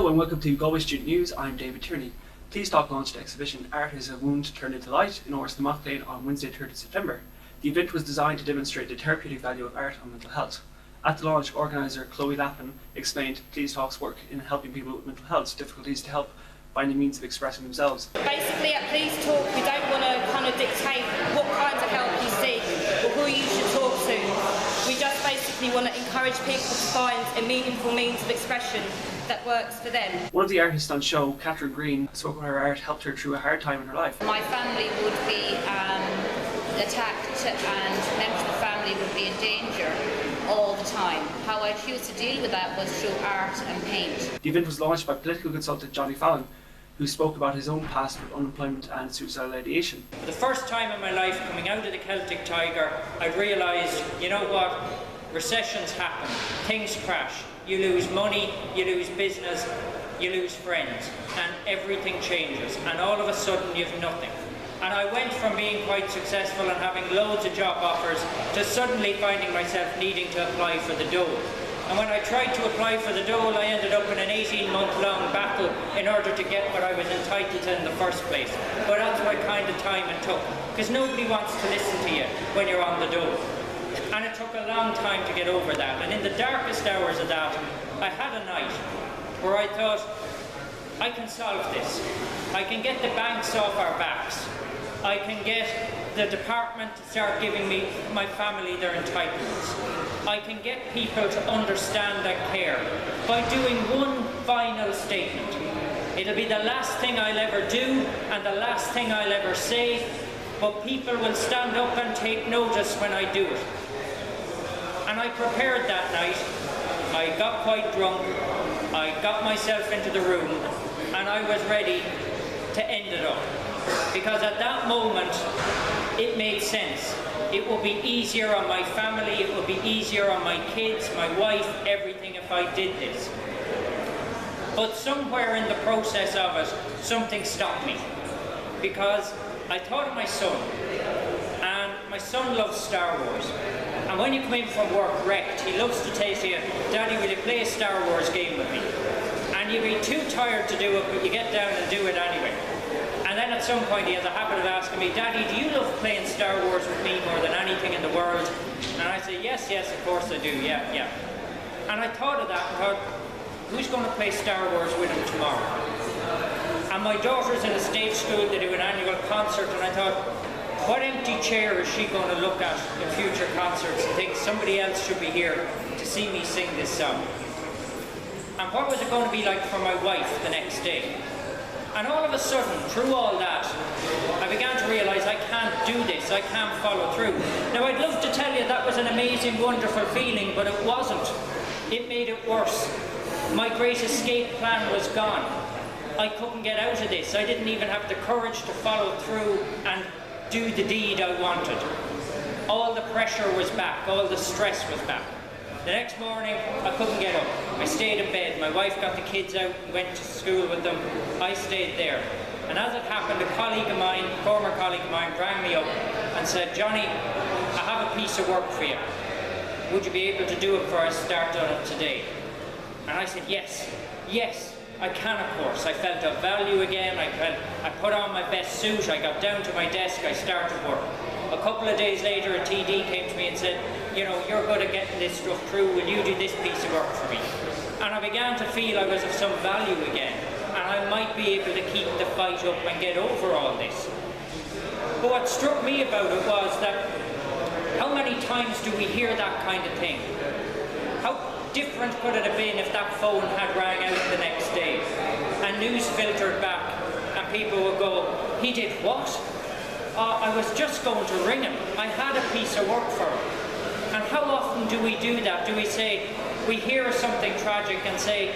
Hello and welcome to Galway Student News. I'm David Tierney. Please Talk launched the exhibition Art is a Wound Turned into Light in Orsa Mockplain on Wednesday 30 September. The event was designed to demonstrate the therapeutic value of art on mental health. At the launch, organiser Chloe Lappin explained Please Talk's work in helping people with mental health difficulties to help find a means of expressing themselves. Basically at Please Talk we don't want to kind of dictate what kinds of help you seek or who you should talk to. We just basically want to encourage people to find a meaningful means of expression that works for them. One of the artists on show, Catherine Green, spoke about her art helped her through a hard time in her life. My family would be attacked and members of the family would be in danger all the time. How I chose to deal with that was through art and paint. The event was launched by political consultant Johnny Fallon, who spoke about his own past with unemployment and suicidal ideation. For the first time in my life, coming out of the Celtic Tiger, I realised, you know what, recessions happen, things crash, you lose money, you lose business, you lose friends, and everything changes, and all of a sudden you've nothing. And I went from being quite successful and having loads of job offers to suddenly finding myself needing to apply for the dole. And when I tried to apply for the dole, I ended up in an 18-month-long battle in order to get what I was entitled to in the first place. But that's what kind of time it took, because nobody wants to listen to you when you're on the dole. And it took a long time to get over that. And in the darkest hours of that, I had a night where I thought, I can solve this. I can get the banks off our backs. I can get the department to start giving me, my family, their entitlements. I can get people to understand and care by doing one final statement. It'll be the last thing I'll ever do and the last thing I'll ever say, but people will stand up and take notice when I do it. And I prepared that night. I got quite drunk. I got myself into the room and I was ready to end it up. Because at that moment, it made sense. It will be easier on my family, it will be easier on my kids, my wife, everything if I did this. But somewhere in the process of it, something stopped me. Because I thought of my son, and my son loves Star Wars. And when you come in from work wrecked, he loves to say to you, Daddy, will you play a Star Wars game with me? And you'll be too tired to do it, but you get down and do it anyway. And then at some point he has a habit of asking me, Daddy, do you love playing Star Wars with me more than anything in the world? And I say, yes, of course I do, yeah. And I thought of that and thought, who's going to play Star Wars with him tomorrow? And my daughter's in a stage school, they do an annual concert, and I thought, what empty chair is she going to look at in future concerts and think somebody else should be here to see me sing this song? And what was it going to be like for my wife the next day? And all of a sudden, through all that, I began to realise I can't do this, I can't follow through. Now I'd love to tell you that was an amazing, wonderful feeling, but it wasn't. It made it worse. My great escape plan was gone. I couldn't get out of this. I didn't even have the courage to follow through and do the deed I wanted. All the pressure was back, all the stress was back. The next morning, I couldn't get up. I stayed in bed. My wife got the kids out and went to school with them. I stayed there. And as it happened, a colleague of mine, former colleague of mine, rang me up and said, Johnny, I have a piece of work for you. Would you be able to do it before I start on it today? And I said, yes, I can, of course. I felt of value again. I put on my best suit. I got down to my desk. I started work. A couple of days later, a TD came to me and said, you know, you're good at getting this stuff through, will you do this piece of work for me? And I began to feel I was of some value again, and I might be able to keep the fight up and get over all this. But what struck me about it was that how many times do we hear that kind of thing? How different could it have been if that phone had rang out the next day, and news filtered back, and people would go, he did what? I was just going to ring him. I had a piece of work for him. And how often do we do that? Do we say, we hear something tragic and say,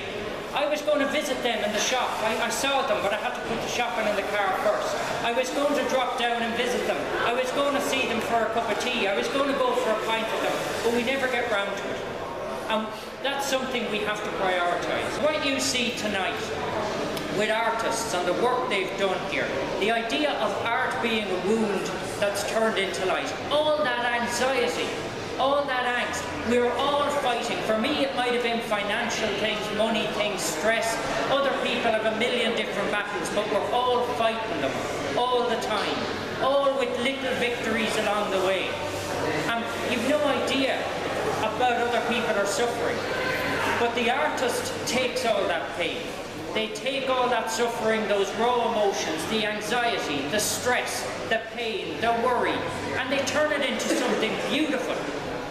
I was going to visit them in the shop. I saw them, but I had to put the shopping in the car first. I was going to drop down and visit them. I was going to see them for a cup of tea. I was going to go for a pint with them, but we never get round to it. And that's something we have to prioritise. What you see tonight with artists and the work they've done here, the idea of art being a wound that's turned into light, all that anxiety, all that angst, we're all fighting. For me, it might have been financial things, money things, stress. Other people have a million different battles, but we're all fighting them all the time, all with little victories along the way. And you've no idea about other people are suffering. But the artist takes all that pain. They take all that suffering, those raw emotions, the anxiety, the stress, the pain, the worry, and they turn it into something beautiful,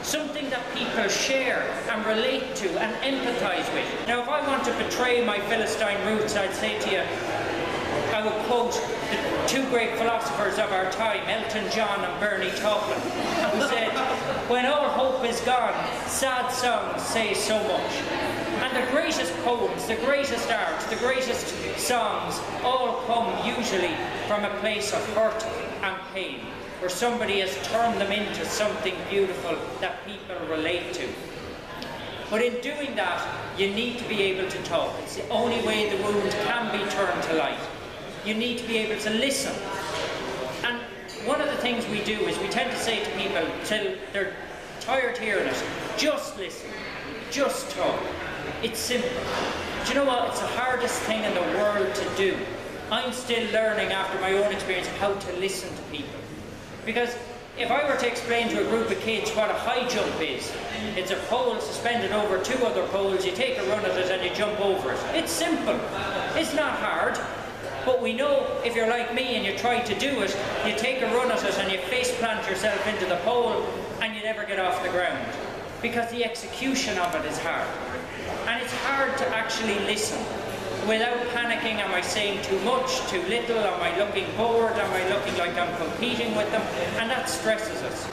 something that people share and relate to and empathise with. Now, if I want to portray my Philistine roots, I'd say to you, I would quote the two great philosophers of our time, Elton John and Bernie Taupman, who said, "When all hope is gone, sad songs say so much." And the greatest poems, the greatest art, the greatest songs all come usually from a place of hurt and pain, where somebody has turned them into something beautiful that people relate to. But in doing that, you need to be able to talk. It's the only way the wound can be turned to light. You need to be able to listen. And one of the things we do is we tend to say to people till they're tired hearing it, just listen, just talk. It's simple. Do you know what? It's the hardest thing in the world to do. I'm still learning after my own experience how to listen to people. Because if I were to explain to a group of kids what a high jump is, it's a pole suspended over two other poles, you take a run at it and you jump over it. It's simple. It's not hard. But we know if you're like me and you try to do it, you take a run at it and you face plant yourself into the pole and you never get off the ground. Because the execution of it is hard. And it's hard to actually listen without panicking. Am I saying too much, too little? Am I looking bored? Am I looking like I'm competing with them? And that stresses us.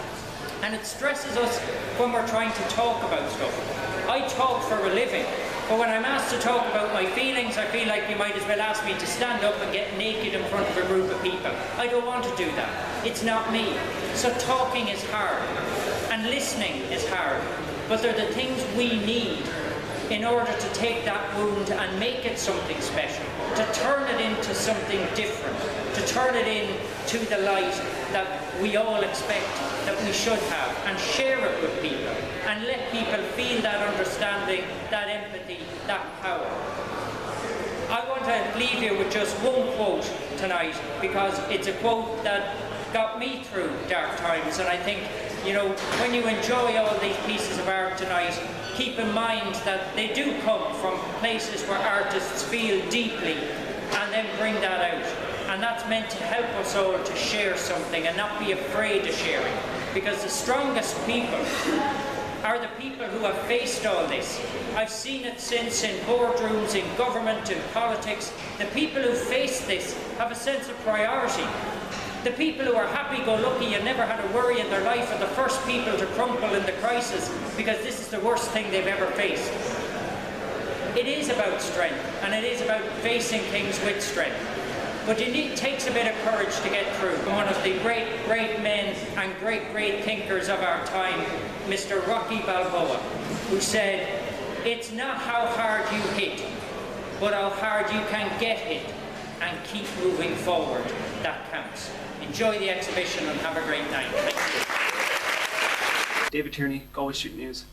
And it stresses us when we're trying to talk about stuff. I talk for a living, but when I'm asked to talk about my feelings, I feel like you might as well ask me to stand up and get naked in front of a group of people. I don't want to do that. It's not me. So talking is hard, and listening is hard, but they're the things we need in order to take that wound and make it something special, to turn it into something different, to turn it into the light that we all expect that we should have, and share it with people, and let people feel that understanding, that empathy, that power. I want to leave you with just one quote tonight, because it's a quote that got me through dark times, and I think, you know, when you enjoy all these pieces of art tonight, keep in mind that they do come from places where artists feel deeply and then bring that out. And that's meant to help us all to share something and not be afraid of sharing. Because the strongest people are the people who have faced all this. I've seen it since in boardrooms, in government, in politics. The people who face this have a sense of priority. The people who are happy-go-lucky and never had a worry in their life are the first people to crumple in the crisis, because this is the worst thing they've ever faced. It is about strength, and it is about facing things with strength. But it takes a bit of courage to get through. One of the great men and great thinkers of our time, Mr. Rocky Balboa, who said, "It's not how hard you hit, but how hard you can get hit and keep moving forward that counts." Enjoy the exhibition and have a great night. Thank you. David Tierney, Galway Student News.